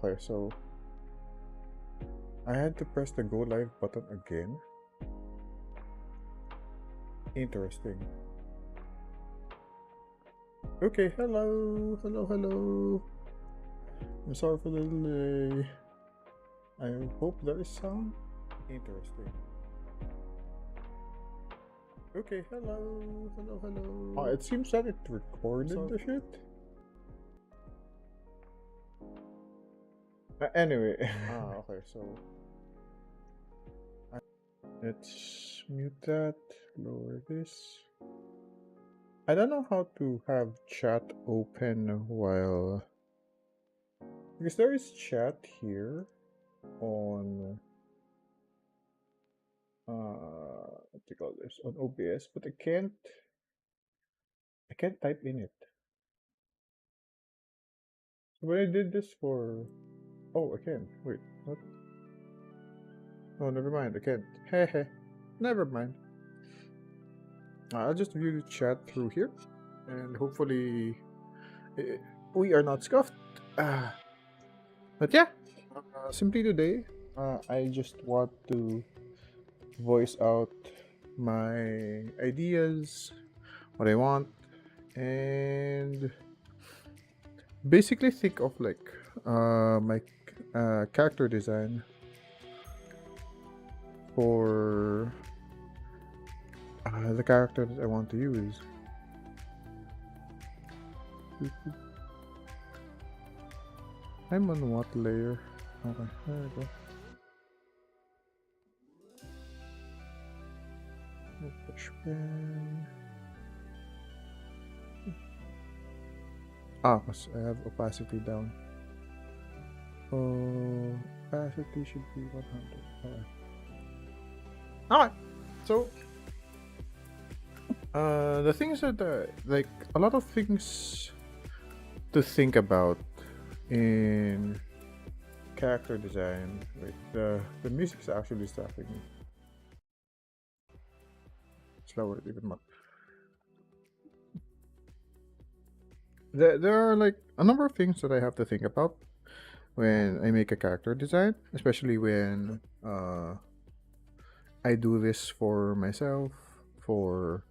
okay, so I had to press the go live button again. Interesting. Okay, hello. I'm sorry for the delay. I hope there is sound. Interesting. Okay, hello. It seems that it recorded the shit. Anyway. Okay, so let's mute that, lower this. I don't know how to have chat open while, because there is chat here on what do you call this, on OBS, but I can't type in it. So when I did this for, oh, I can. Wait, what? Oh, never mind. I can't. Heh. Never mind. I'll just view the chat through here, and hopefully we are not scuffed. But yeah, simply today, I just want to voice out my ideas, what I want, and basically think of like my character design for the character that I want to use. I'm on what layer? Okay, there we go. Push pen. Because I have opacity down. Oh, opacity should be 100. Alright. So, the things that, like, a lot of things to think about in character design. Wait, the music's actually stopping me. Slower even more. There are like a number of things that I have to think about when I make a character design, especially when I do this for myself, for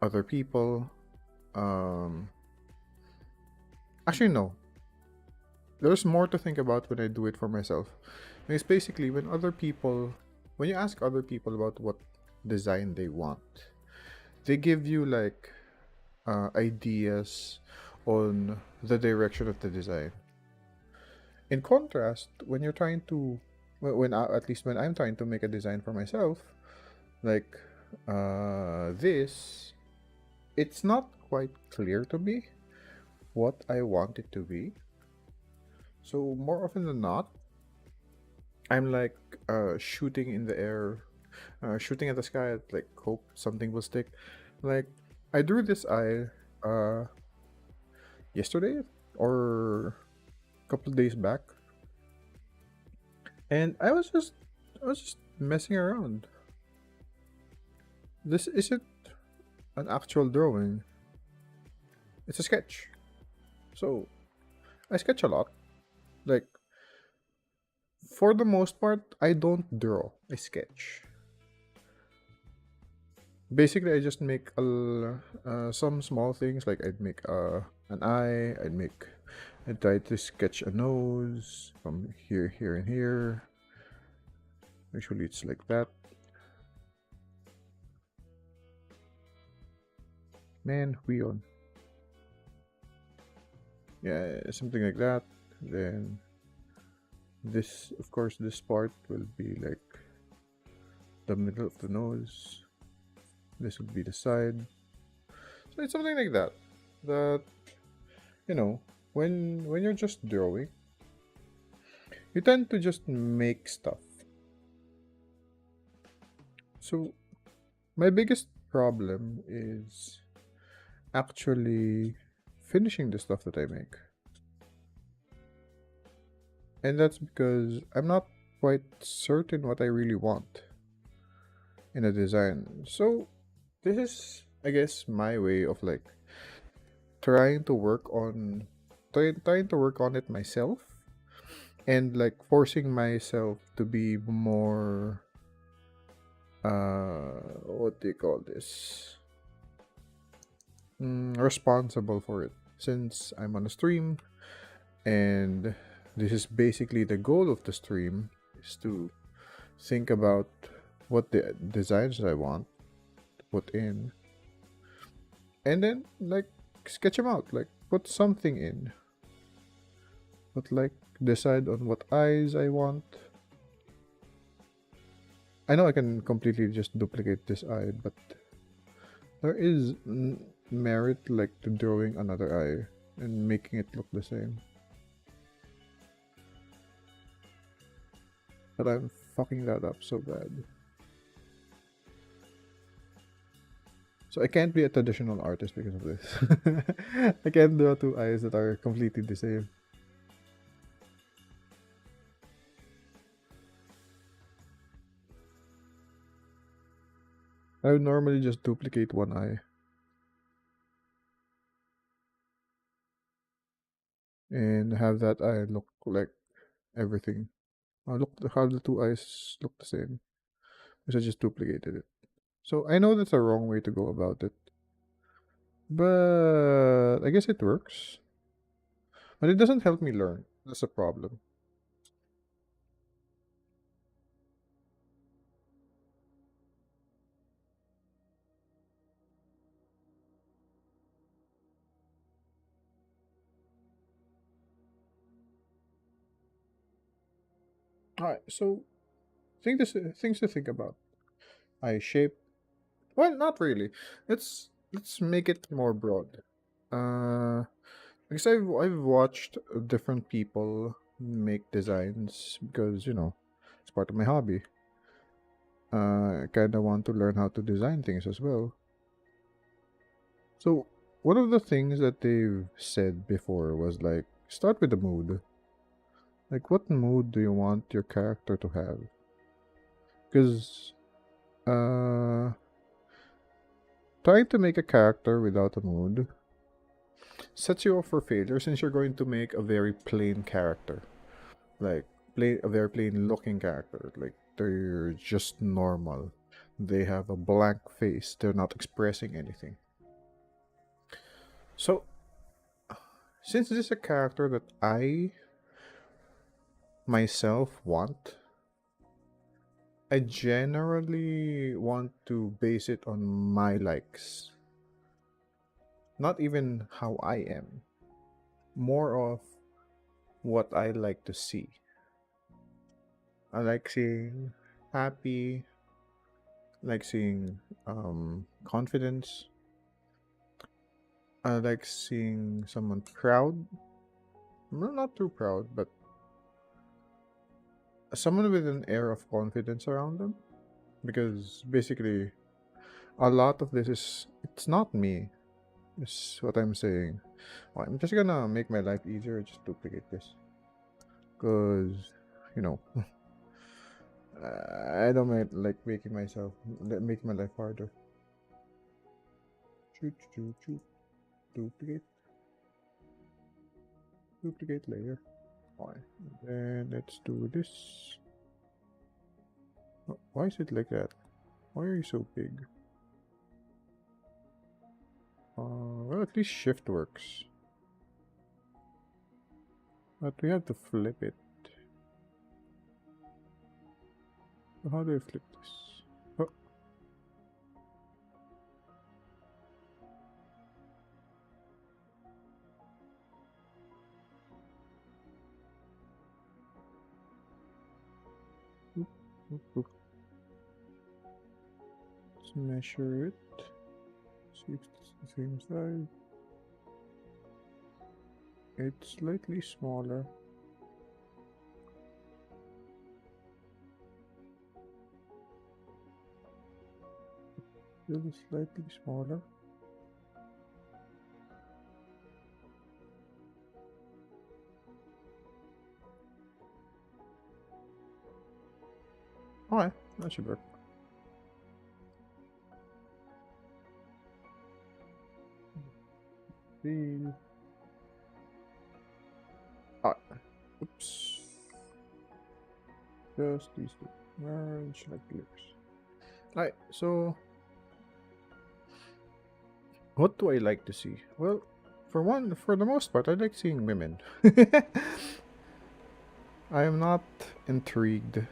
other people. Actually, no. There's more to think about when I do it for myself. It's basically when you ask other people about what design they want, they give you like ideas on the direction of the design. In contrast, when you're trying to, at least when I'm trying to make a design for myself, like this, it's not quite clear to me what I want it to be. So more often than not, I'm like shooting in the air, shooting at the sky, like hope something will stick. Like I drew this eye yesterday or a couple of days back, and I was just messing around. This isn't an actual drawing. It's a sketch. So I sketch a lot. Like for the most part, I don't draw. I sketch. Basically, I just make some small things. Like I'd make an eye. I'd try to sketch a nose from here, and here. Usually it's like that. Man, Huion. Yeah, something like that. Then this, of course, this part will be like the middle of the nose. This would be the side. So it's something like that. That, you know, when you're just drawing, you tend to just make stuff. So my biggest problem is actually finishing the stuff that I make. And that's because I'm not quite certain what I really want in a design. So this is, I guess, my way of like trying to work on it myself, and like forcing myself to be more what do you call this, responsible for it, since I'm on a stream, and this is basically the goal of the stream, is to think about what the designs I want to put in, and then like sketch them out, like put something in, but like decide on what eyes I want. I know I can completely just duplicate this eye, but there is merit like to drawing another eye and making it look the same. But I'm fucking that up so bad. So I can't be a traditional artist because of this. I can't draw two eyes that are completely the same. I would normally just duplicate one eye and have that eye look like everything. Look, how the two eyes look the same, because I just duplicated it. So I know that's a wrong way to go about it, but I guess it works. But it doesn't help me learn. That's a problem. All right, so things to think about. Eye shape. Well, not really. Let's make it more broad. Uh, because I've watched different people make designs, because it's part of my hobby. I kind of want to learn how to design things as well. So one of the things that they've said before was like, start with the mood. Like, what mood do you want your character to have? Because uh, trying to make a character without a mood sets you up for failure, since you're going to make a very plain character, like a very plain looking character, like they're just normal. They have a blank face. They're not expressing anything. So, since this is a character that I myself want, I generally want to base it on my likes, not even how I am, more of what I like to see. I like seeing happy, like seeing confidence. I like seeing someone proud. Well, not too proud, but someone with an air of confidence around them. Because basically, a lot of this is, it's not me, is what I'm saying. Well, I'm just gonna make my life easier, just duplicate this. Because, you know, I don't like making my life harder. Shoot, shoot, shoot. Duplicate, duplicate layer. Fine. Then let's do this. Why is it like that? Why are you so big? Well, at least shift works. But we have to flip it. So how do I flip this? Oh, oop, oop, oop. Let's measure it. See if it's the same size. It's slightly smaller. Still slightly smaller. Alright, that should work. See. Ah, oops. Just these two. Merge like glitters. Alright, so what do I like to see? Well, for the most part, I like seeing women. I am not intrigued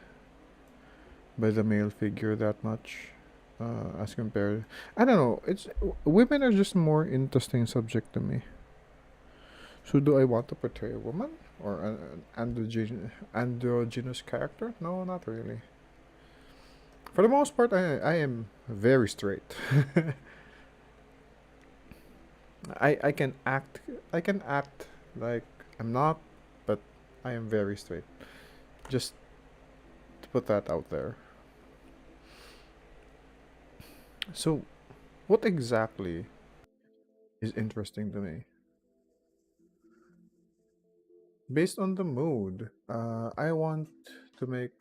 by the male figure that much, as compared. I don't know. It's women are just a more interesting subject to me. So, do I want to portray a woman or an androgynous character? No, not really. For the most part, I am very straight. I can act like I'm not, but I am very straight. Just to put that out there. So, what exactly is interesting to me? Based on the mood, I want to make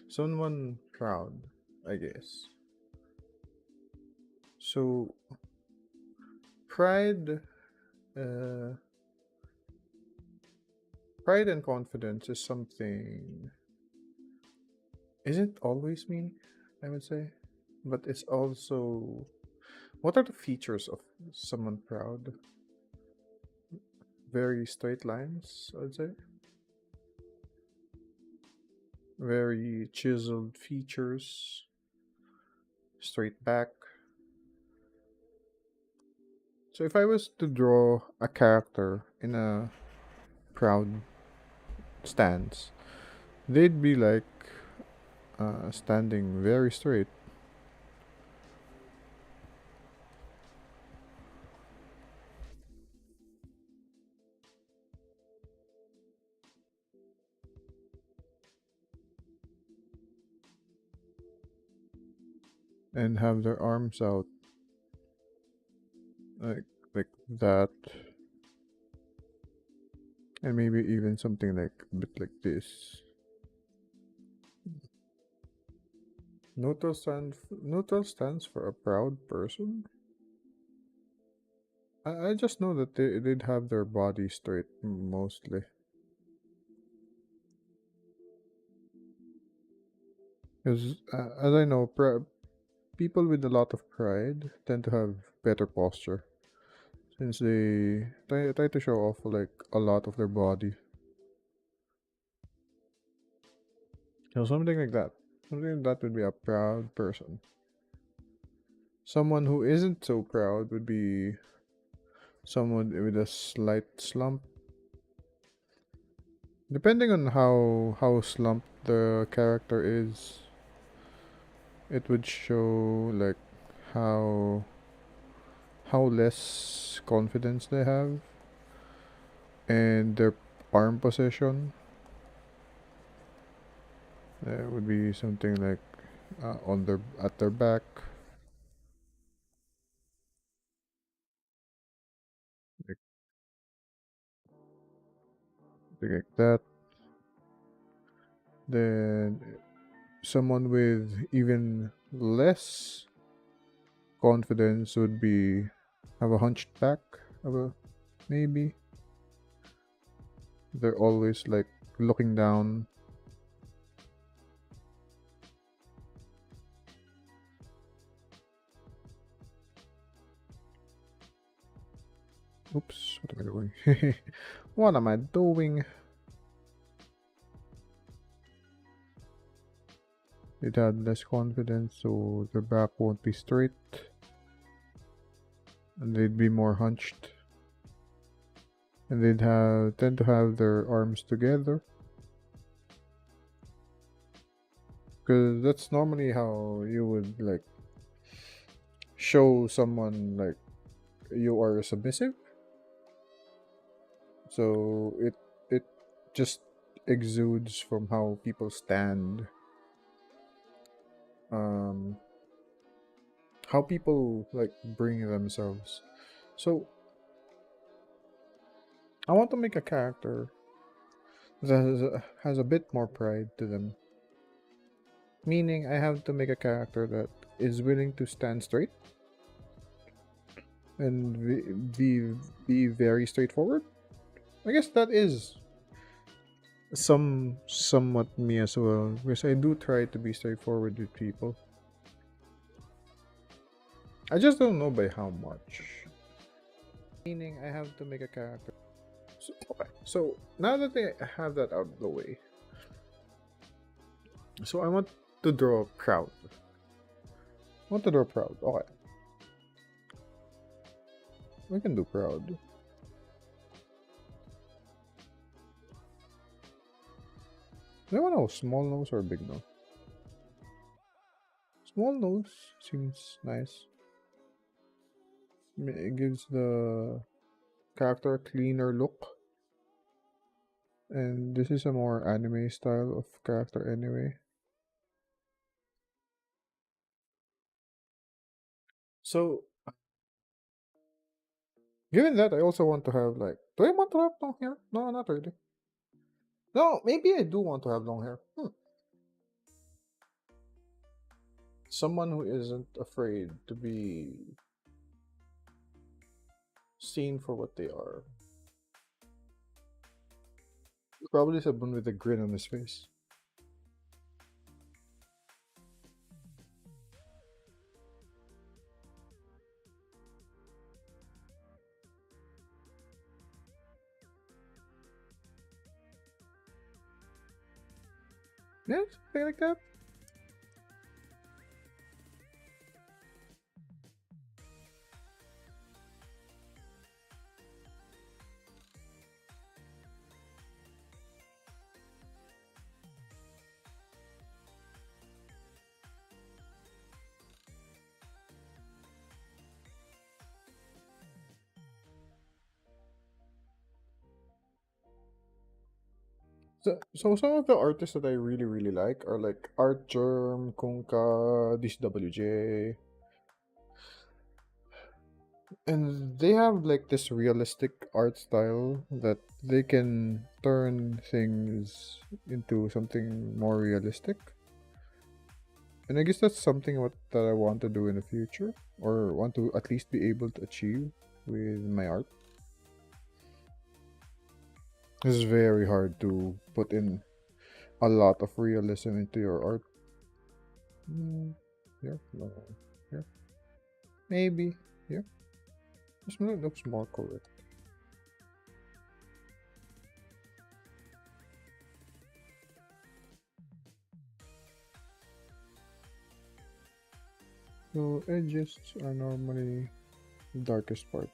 someone proud, I guess. So, pride, uh, pride and confidence is something isn't always me, I would say, but it's also what are the features of someone proud? Very straight lines, I'd say. Very chiseled features, straight back. So if I was to draw a character in a proud stance, they'd be like standing very straight and have their arms out like like that, and maybe even something like a bit like this. Neutral stands for a proud person. I just know that they'd have their body straight mostly. Because as I know, people with a lot of pride tend to have better posture since they try to show off like a lot of their body. So something like that. Something like that would be a proud person. Someone who isn't so proud would be someone with a slight slump. Depending on how slumped the character is, it would show like how how less confidence they have and their arm position. It would be something like on their at their back, like, like that. Then someone with even less confidence would be have a hunched back, of a maybe. They're always like looking down. Oops, what am I doing? What am I doing? They'd have less confidence, so their back won't be straight, and they'd be more hunched, and they'd have tend to have their arms together, because that's normally how you would like show someone like you are submissive. So it just exudes from how people stand, um, how people like bring themselves. So I want to make a character that has a bit more pride to them. Meaning, I have to make a character that is willing to stand straight and be very straightforward. I guess that is somewhat me as well, because I do try to be straightforward with people. I just don't know by how much. Meaning I have to make a character. So, okay. So now that I have that out of the way, so I want to draw proud. I want to draw proud. Okay. We can do proud. Do you want to know small nose or big nose? Small nose seems nice. It gives the character a cleaner look. And this is a more anime style of character anyway. So, given that, I also want to have like. Do I want to have long hair? No, not really. No, maybe I do want to have long hair. Someone who isn't afraid to be seen for what they are. Probably someone with a grin on his face. Yeah, something like that. So some of the artists that I really really like are like Art Germ, Kunka, DCWJ, and they have like this realistic art style that they can turn things into something more realistic. And I guess that's something that I want to do in the future, or want to at least be able to achieve with my art. It's very hard to put in a lot of realism into your art. Yeah, no, yeah, maybe, yeah. This one looks more correct. So edges are normally the darkest part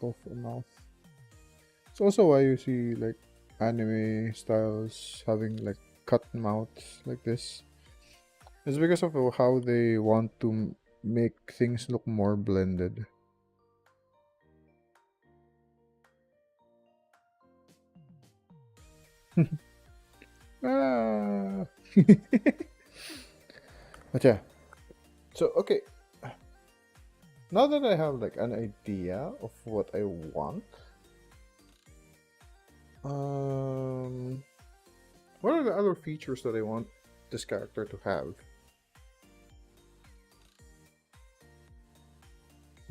of a mouth. It's also why you see like anime styles having like cut mouths like this. It's because of how they want to make things look more blended. Ah. But yeah. So okay, now that I have like an idea of what I want, um, what are the other features that I want this character to have?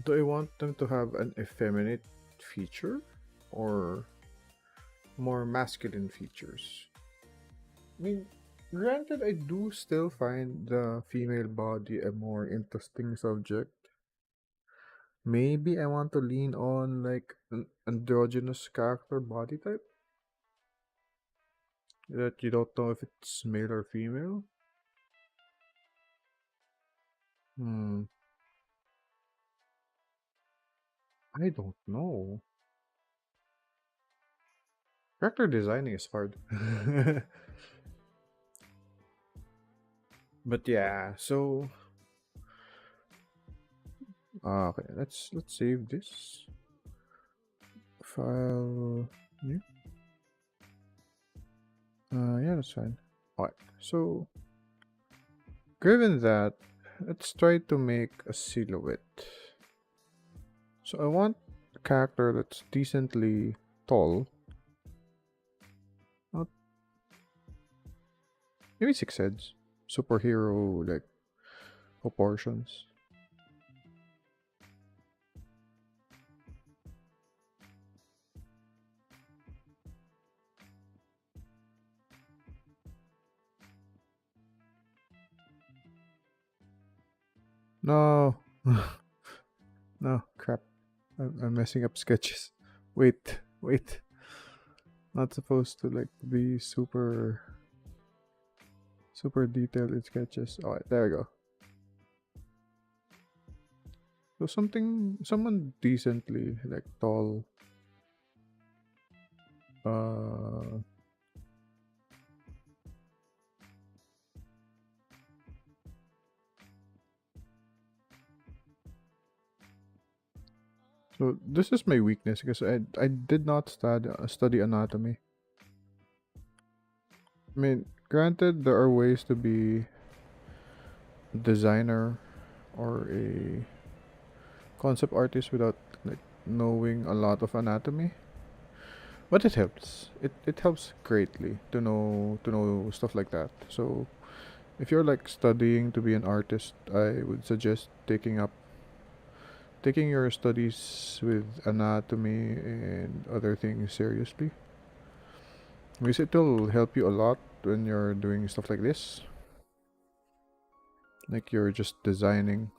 Do I want them to have an effeminate feature or more masculine features? I mean, granted, I do still find the female body a more interesting subject. Maybe I want to lean on like an androgynous character body type that you don't know if it's male or female. Hmm, I don't know. Character designing is hard. But yeah, so okay, let's save this file. Yeah, yeah, that's fine. Alright, so given that, let's try to make a silhouette. So I want a character that's decently tall, not maybe 6 heads, superhero like proportions. No. No, crap. I'm messing up sketches. Wait, wait. Not supposed to like be super detailed in sketches. Alright, there we go. So someone decently like tall. Uh, so this is my weakness because I did not study anatomy. I mean, granted, there are ways to be a designer or a concept artist without like knowing a lot of anatomy, but it helps. It helps greatly to know stuff like that. So if you're like studying to be an artist, I would suggest taking your studies with anatomy and other things seriously. Because it will help you a lot when you're doing stuff like this. Like you're just designing.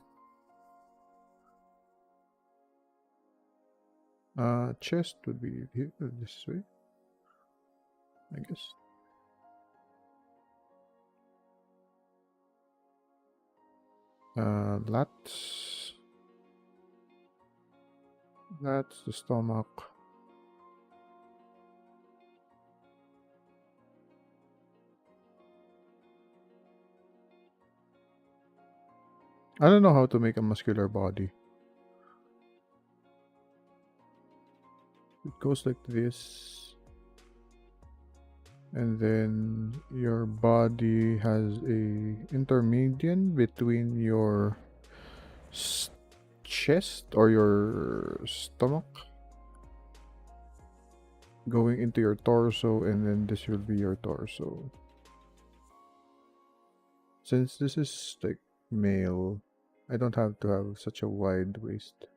Chest would be here, this way, I guess. Lats. That's the stomach. I don't know how to make a muscular body. It goes like this. And then your body has a intermedian between your chest or your stomach going into your torso, and then this will be your torso. Since this is like male, I don't have to have such a wide waist.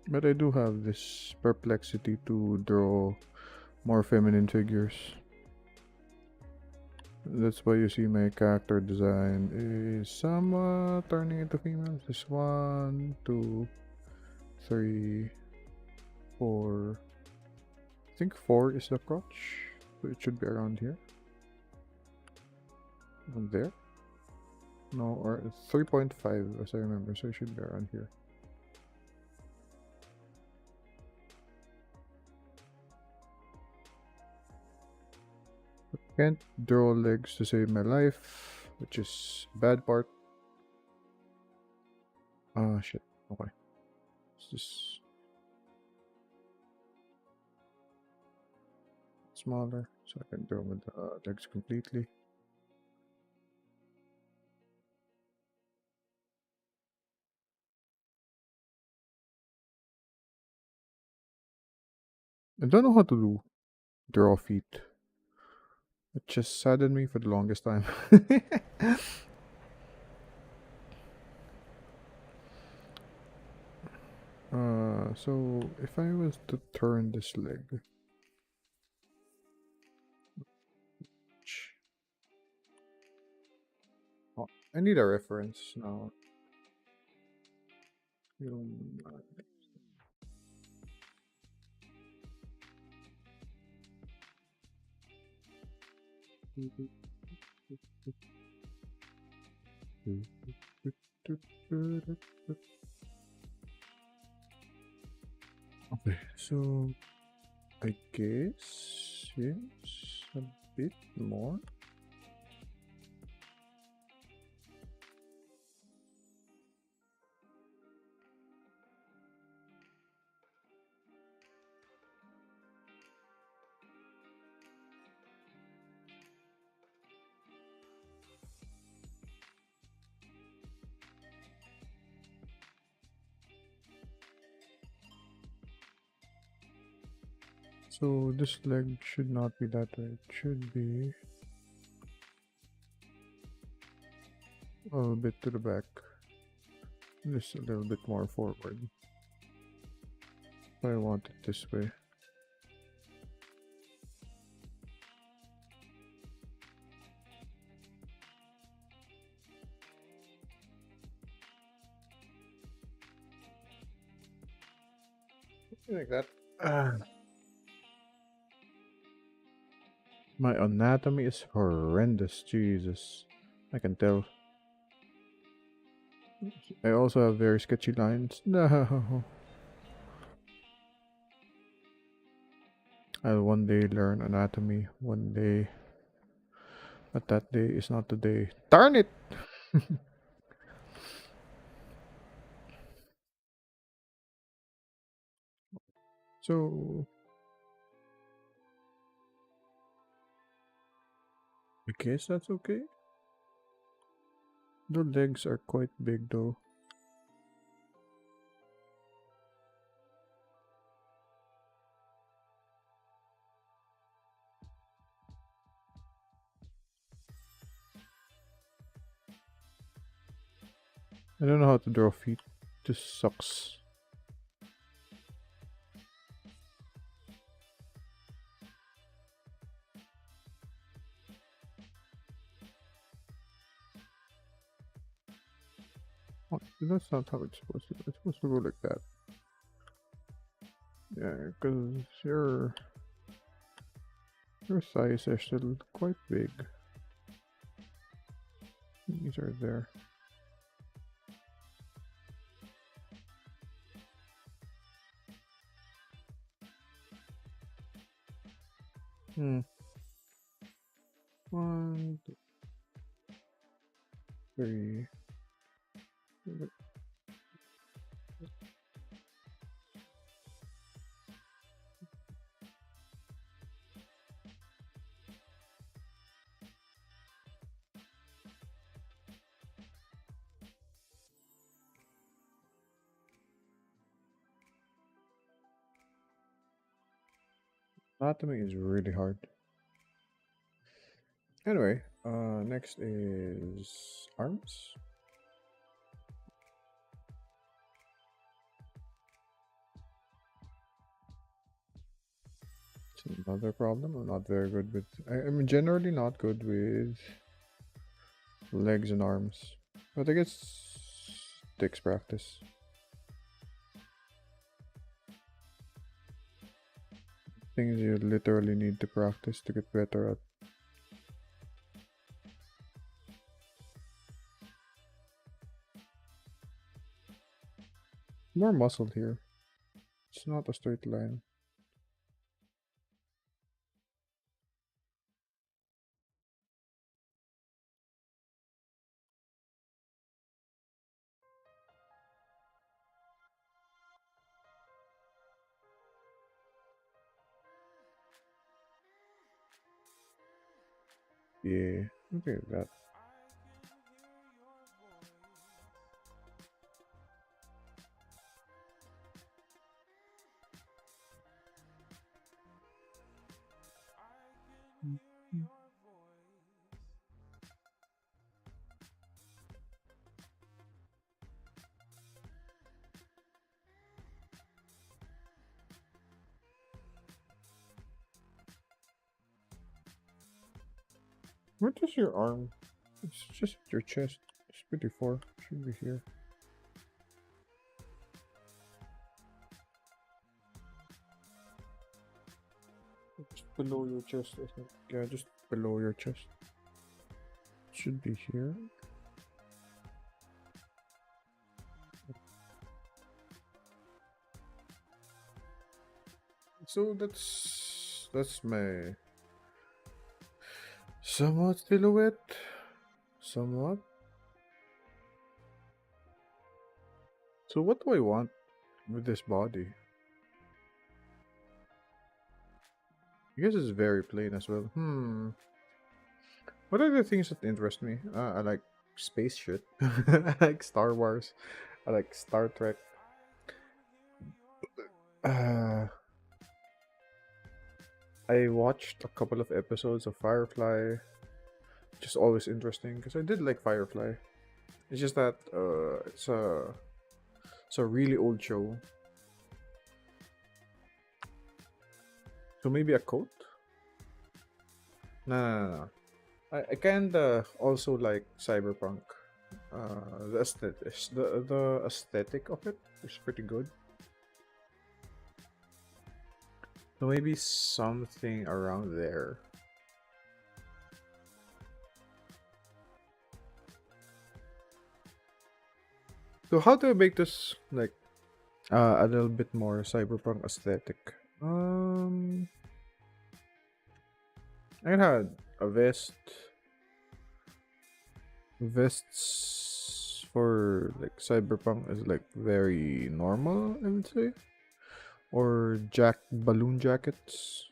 But I do have this perplexity to draw more feminine figures. That's why you see my character design is somewhat turning into female. This 1, 2, 3, 4. I think 4 is the crotch. So it should be around here. And there. No, or 3.5 as I remember. So it should be around here. Can't draw legs to save my life, which is bad part. Ah, shit. Okay. It's just smaller, so I can draw with the legs completely. I don't know how to draw feet. It just saddened me for the longest time. So if I was to turn this leg, oh, I need a reference now. Okay, so I guess yes, a bit more. So this leg should not be that way. It should be a little bit to the back. Just a little bit more forward. I want it this way. Like that. My anatomy is horrendous, Jesus. I can tell. I also have very sketchy lines. No. I'll one day learn anatomy. One day. But that day is not the day. Darn it! So, I guess that's okay. The legs are quite big though. I don't know how to draw feet. This sucks. What? That's not how it's supposed to go. It's supposed to go like that. Yeah, because your thighs are still quite big. These are there. Hmm. 1, 2, 3. Anatomy is really hard. Anyway, next is arms. It's another problem. I'm not very good with. I'm generally not good with legs and arms, but I guess takes practice. Things you literally need to practice to get better at. More muscle here. It's not a straight line. Yeah, okay, that. What is your arm? It's just your chest. It's pretty far. Should be here. Just below your chest, I think. Yeah, just below your chest. Should be here. So that's my somewhat silhouette. Somewhat. So what do I want with this body? I guess it's very plain as well. What are the things that interest me? I like space shit. I like Star Wars. I like Star Trek. Uh, I watched a couple of episodes of Firefly. Just always interesting because I did like Firefly. It's just that it's a It's a really old show. So maybe a coat? No, no, no, no. I kinda also like cyberpunk. The aesthetic of it is pretty good. So maybe something around there. So how do I make this like a little bit more cyberpunk aesthetic? I can have a vests for like cyberpunk is like very normal, I would say, or balloon jackets.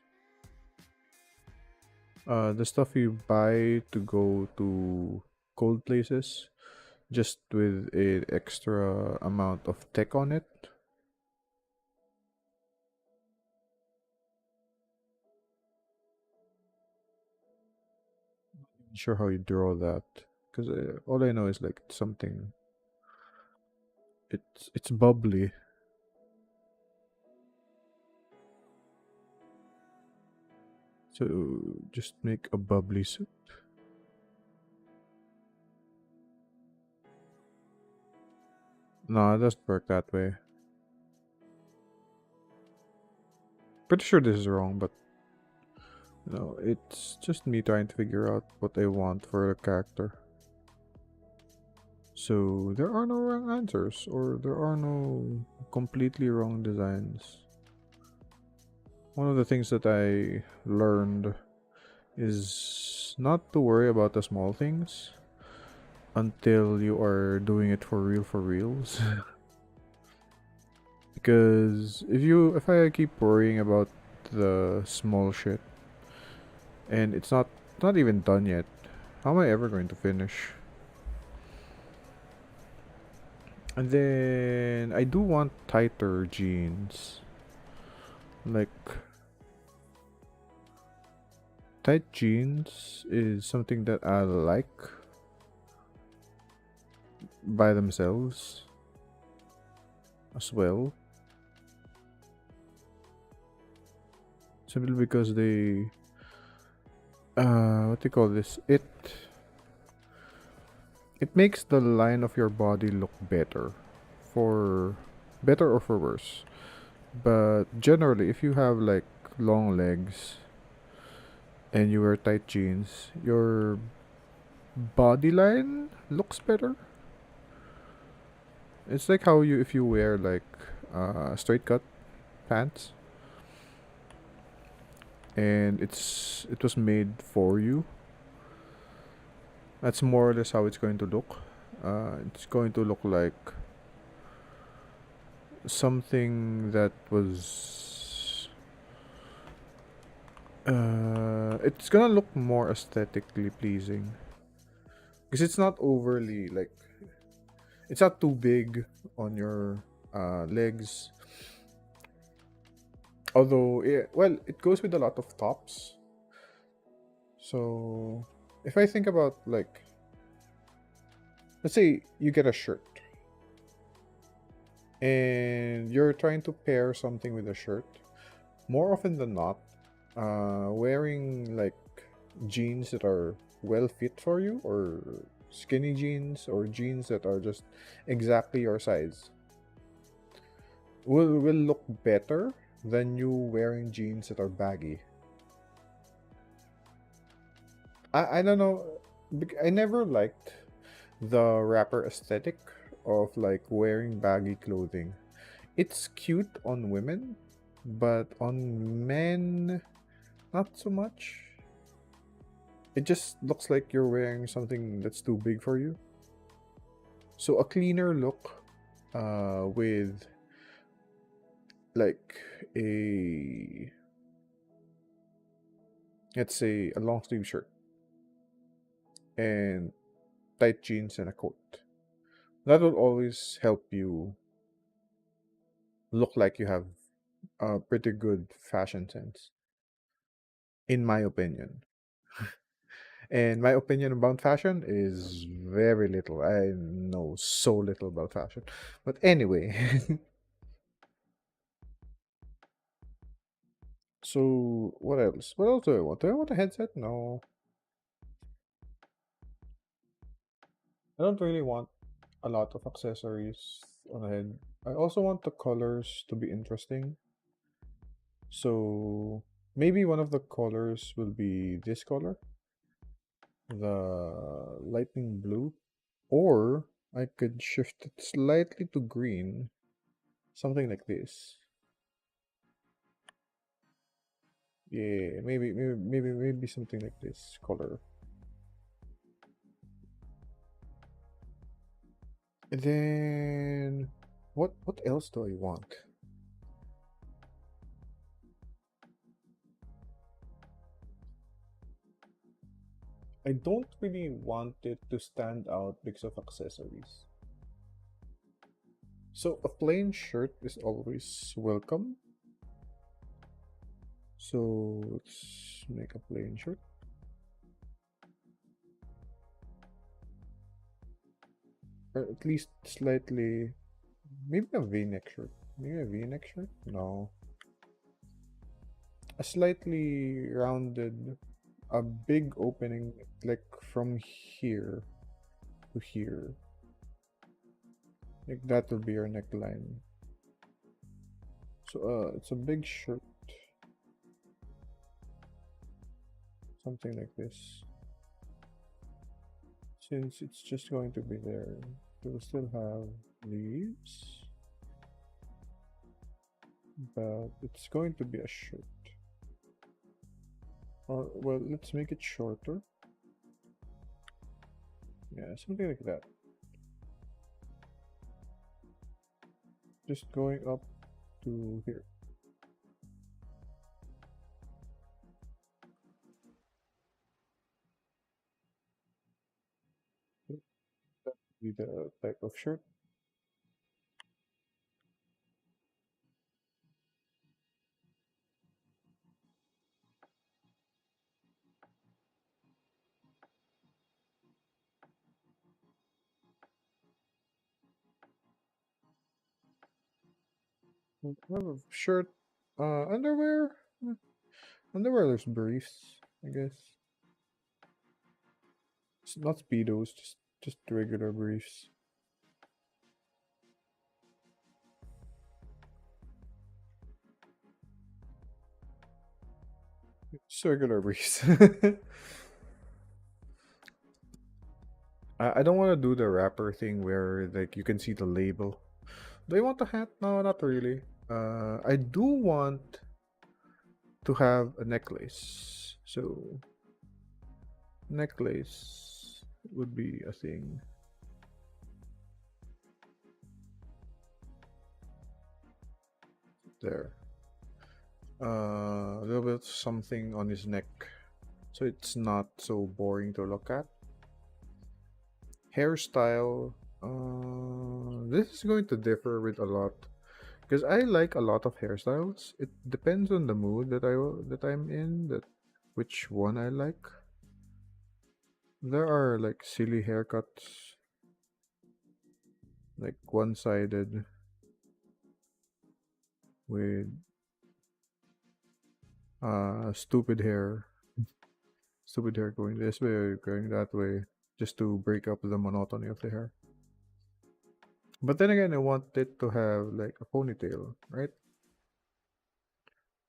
The stuff you buy to go to cold places, just with an extra amount of tech on it. Not sure how you draw that, because all I know is like something. It's bubbly. So just make a bubbly suit. No, it doesn't work that way. Pretty sure this is wrong, but no, it's just me trying to figure out what I want for a character. So there are no wrong answers, or there are no completely wrong designs. One of the things that I learned is not to worry about the small things until you are doing it for reals. Because if I keep worrying about the small shit and it's not even done yet, how am I ever going to finish? And then I do want tighter jeans. Like tight jeans is something that I like by themselves as well. Simply because they what do you call this? It makes the line of your body look better, for better or for worse. But generally, if you have like long legs and you wear tight jeans, your body line looks better. It's like how you if you wear like straight cut pants and it was made for you. That's more or less how it's going to look. It's going to look like something that was it's gonna look more aesthetically pleasing because it's not overly like it's not too big on your legs, although well it goes with a lot of tops. So if I think about like, let's say you get a shirt and you're trying to pair something with a shirt, more often than not, wearing like jeans that are well fit for you, or skinny jeans, or jeans that are just exactly your size, will look better than you wearing jeans that are baggy. I don't know. I never liked the rapper aesthetic of like wearing baggy clothing. It's cute on women, but on men, not so much. It just looks like you're wearing something that's too big for you. So a cleaner look with like a, let's say, a long sleeve shirt and tight jeans and a coat. That will always help you look like you have a pretty good fashion sense, in my opinion. And my opinion about fashion is very little. I know so little about fashion. But anyway, so what else? What else do I want? Do I want a headset? No. I don't really want a lot of accessories on the head. I also want the colors to be interesting. So maybe one of the colors will be this color, the lightning blue. Or I could shift it slightly to green, something like this. Yeah, maybe something like this color. And then what else do I want? I don't really want it to stand out because of accessories. So a plain shirt is always welcome. So let's make a plain shirt. Or at least slightly, maybe a v-neck shirt. Maybe a v-neck shirt? No. A slightly rounded, a big opening like from here to here. Like that will be your neckline. So it's a big shirt. Something like this. Since it's just going to be there, we'll still have leaves. But it's going to be a shirt. Or, well, let's make it shorter. Yeah, something like that. Just going up to here. That would be the type of shirt. Well, shirt, underwear. Underwear, there's briefs, I guess. It's not speedos, just regular briefs. Just regular briefs. I don't want to do the wrapper thing where like you can see the label. Do I want a hat? No, not really. I do want to have a necklace. So necklace would be a thing. There. A little bit something on his neck, so it's not so boring to look at. Hairstyle. This is going to differ with a lot because I like a lot of hairstyles. It depends on the mood that I'm in, that which one I like. There are like silly haircuts, like one-sided with stupid hair. Stupid hair going this way or going that way just to break up the monotony of the hair. But then again, I want it to have like a ponytail, right?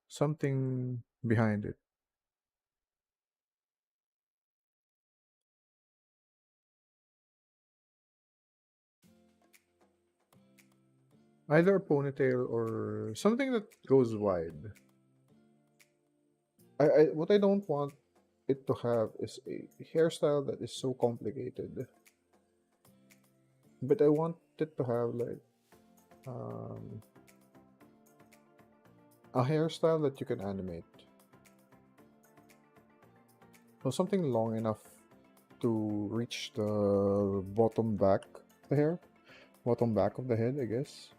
Something behind it. Either a ponytail or something that goes wide. What I don't want it to have is a hairstyle that is so complicated. But I want it to have like um, a hairstyle that you can animate. So something long enough to reach the bottom back of the hair. Bottom back of the head, I guess.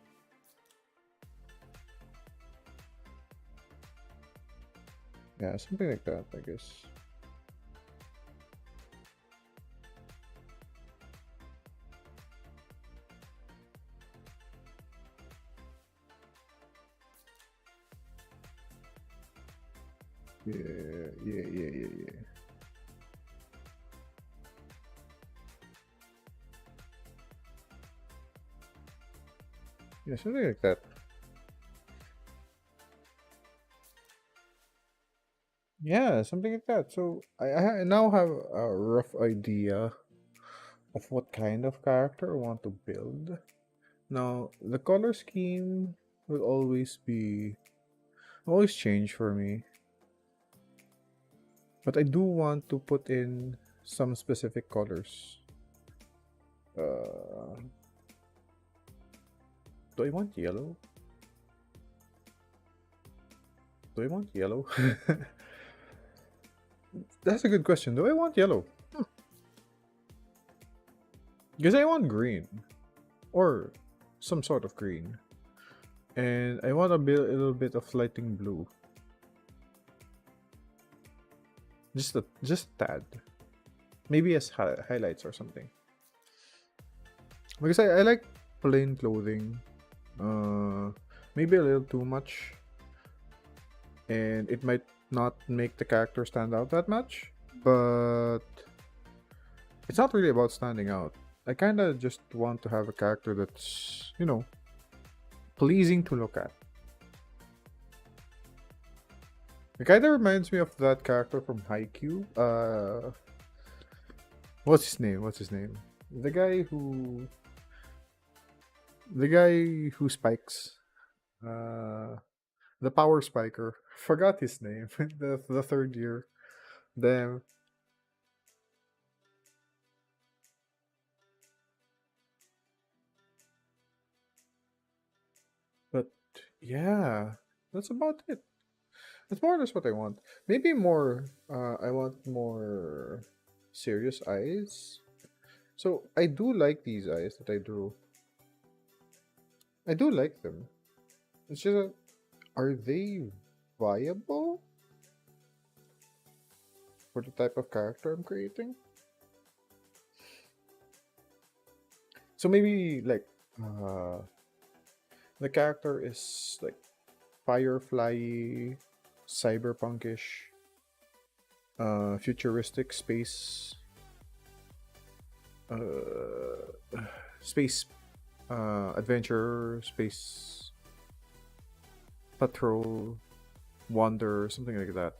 Yeah, something like that, I guess. Yeah, yeah, yeah, yeah, yeah. Yeah, something like that. Yeah, something like that. So I now have a rough idea of what kind of character I want to build. Now, the color scheme will always change for me, but I do want to put in some specific colors. Uh, do I want yellow? Do I want yellow? That's a good question. Do I want yellow? Because I want green or some sort of green, and I want a little bit of lighting blue. Just a tad. Maybe as highlights or something. Because I like plain clothing. Uh, Maybe a little too much, and it might not make the character stand out that much. But it's not really about standing out. I kind of just want to have a character that's, pleasing to look at. It kind of reminds me of that character from Haikyuu. What's his name? What's his name? The guy who spikes. Uh, the power spiker. Forgot his name. The third year. Damn. But yeah, that's about it. That's more or less what I want. Maybe more. I want more serious eyes. So I do like these eyes that I drew. I do like them. It's just, are they viable for the type of character I'm creating? So maybe like the character is like firefly, cyberpunkish, futuristic space, space adventure, space patrol, wander, something like that.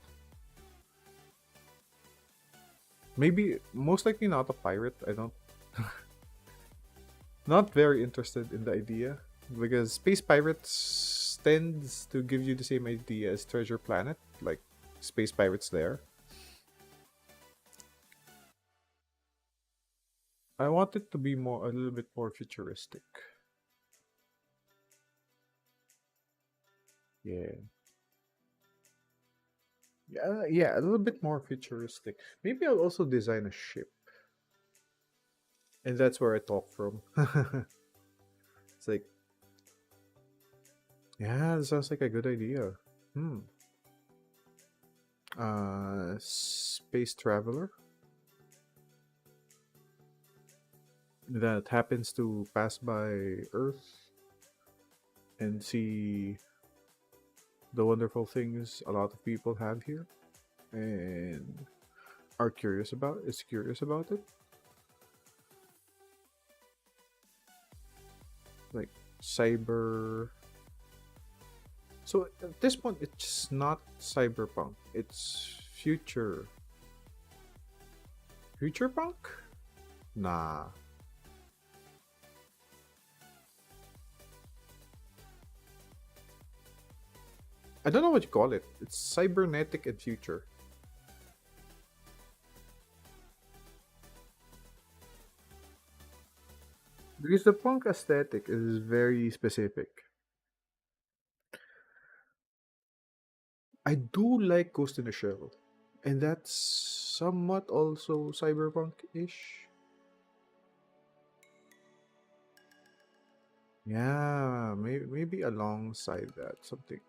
Maybe most likely not a pirate. I don't not very interested in the idea because space pirates tends to give you the same idea as Treasure Planet, like space pirates there. I want it to be a little bit more futuristic. Yeah. Yeah, a little bit more futuristic. Maybe I'll also design a ship, and that's where I talk from. It's like, yeah, that sounds like a good idea. Hmm. Space traveler that happens to pass by Earth and see the wonderful things a lot of people have here and is curious about it. Like cyber. So at this point, it's not cyberpunk. It's future punk. Nah, I don't know what you call it. It's cybernetic and future. Because the punk aesthetic is very specific. I do like Ghost in the Shell, and that's somewhat also cyberpunk-ish. Yeah, maybe alongside that something.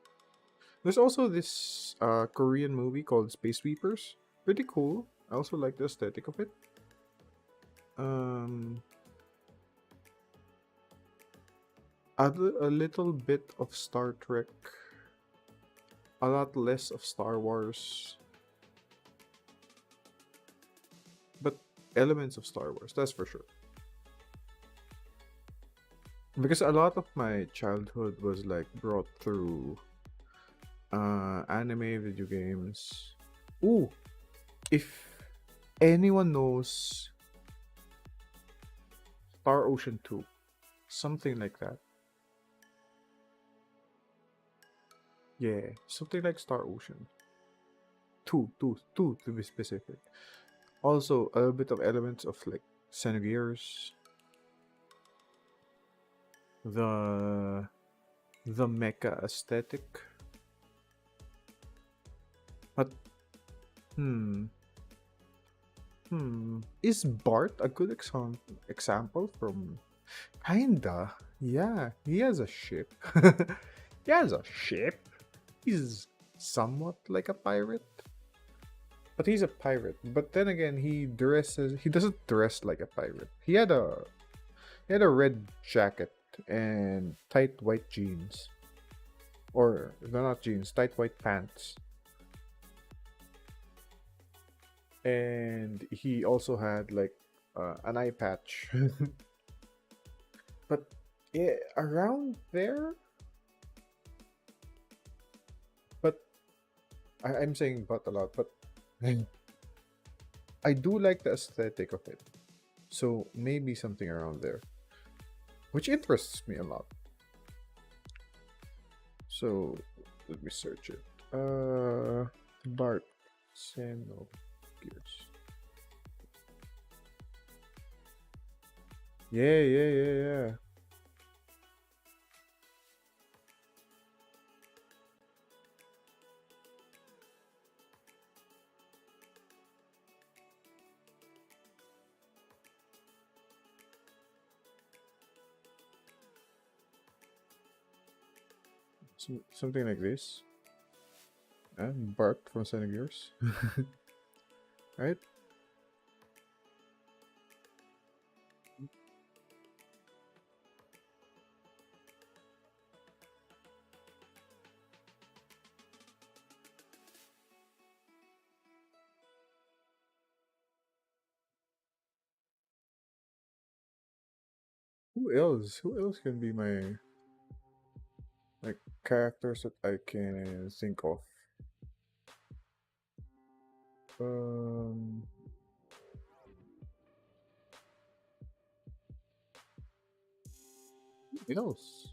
There's also this Korean movie called Space Sweepers. Pretty cool. I also like the aesthetic of it. Um, a little bit of Star Trek, a lot less of Star Wars, but elements of Star Wars, that's for sure. Because a lot of my childhood was like brought through anime, video games. Ooh, if anyone knows Star Ocean 2, something like that. Yeah, something like Star Ocean. Two to be specific. Also, a bit of elements of like Xenogears, the the mecha aesthetic. But hmm, is Bart a good example from kinda? Yeah, he has a ship. He has a ship. He's somewhat like a pirate. But he's a pirate. But then again, he doesn't dress like a pirate. He had a red jacket and tight white jeans. Or no, not jeans, tight white pants. And he also had like an eye patch. But yeah, around there. But I'm saying but a lot, but I do like the aesthetic of it. So maybe something around there, which interests me a lot. So let me search it. Bart Xenogears. Yeah. Something like this. And Bart from Xenogears. Right? Who else? Who else can be my like characters that I can think of? Um, who else?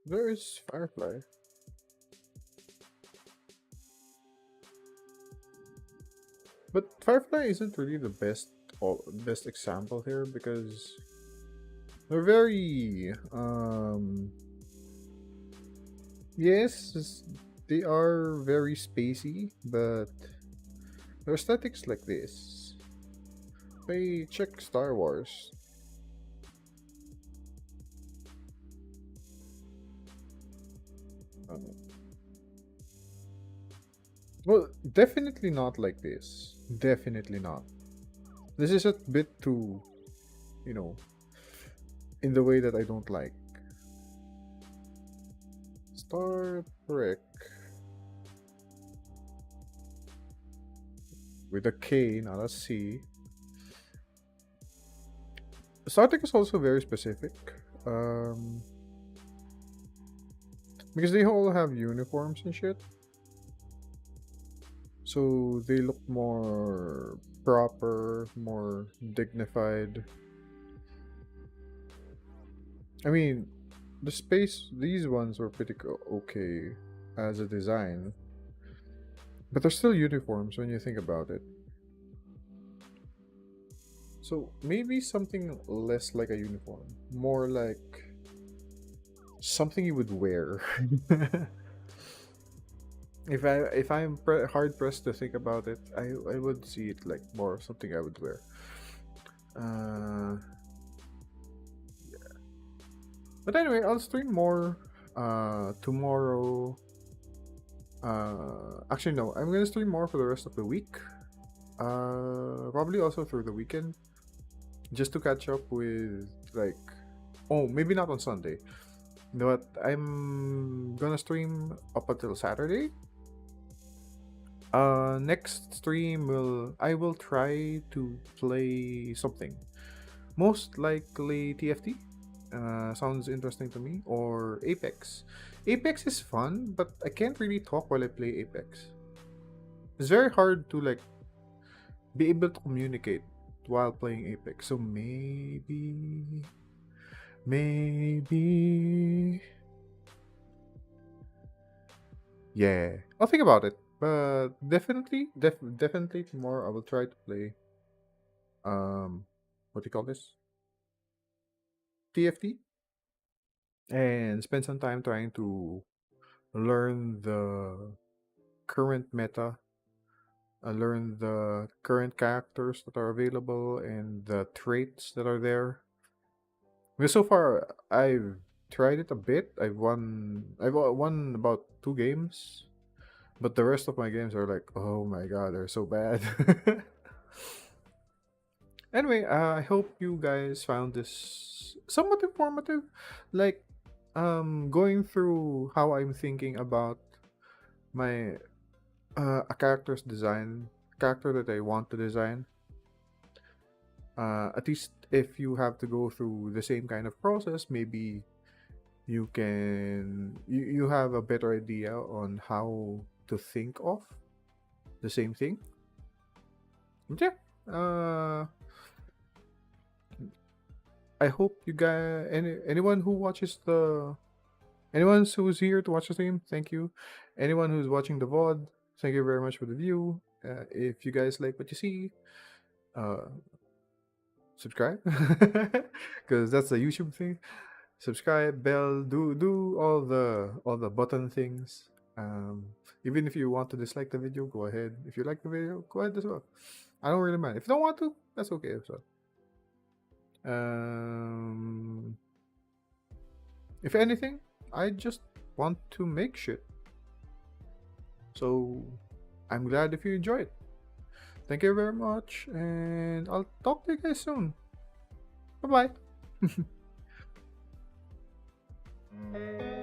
There is Firefly. But Firefly isn't really the best example here because they're very yes, they are very spacey, but their aesthetics like this. They check Star Wars. Uh, well, definitely not like this. Definitely not. This is a bit too, you know, in the way that I don't like. Star Trek with a K, not a C. Star Trek is also very specific. Because they all have uniforms and shit. So they look more proper, more dignified. I mean, these ones were pretty okay as a design. But they're still uniforms when you think about it. So maybe something less like a uniform, more like something you would wear. if I'm hard pressed to think about it, I would see it like more something I would wear. Yeah. But anyway, I'll stream more tomorrow. Actually no, I'm gonna stream more for the rest of the week. Probably also through the weekend, just to catch up with like, oh, maybe not on Sunday. You know what? I'm gonna stream up until Saturday. Next stream I will try to play something. Most likely TFT. Sounds interesting to me. Or Apex. Apex is fun, but I can't really talk while I play Apex. It's very hard to like be able to communicate while playing Apex. So maybe, yeah, I'll think about it. But definitely tomorrow I will try to play what do you call this? TFT and spend some time trying to learn the current meta, learn the current characters that are available and the traits that are there. Because so far I've tried it a bit. I've won about 2 games, but the rest of my games are like, oh my god, they're so bad. Anyway, I hope you guys found this somewhat informative. Like, going through how I'm thinking about my a character's design, character that I want to design. At least if you have to go through the same kind of process, maybe you have a better idea on how to think of the same thing. But yeah, I hope you guys, anyone who watches the anyone who's here to watch the stream, thank you. Anyone who's watching the VOD, thank you very much for the view. If you guys like what you see, uh, subscribe, because that's the YouTube thing. Subscribe, bell, do all the button things. Um, Even if you want to dislike the video, go ahead. If you like the video, go ahead as well. I don't really mind. If you don't want to, that's okay as well. Um, if anything, I just want to make shit. So I'm glad if you enjoy it. Thank you very much, and I'll talk to you guys soon. Bye bye.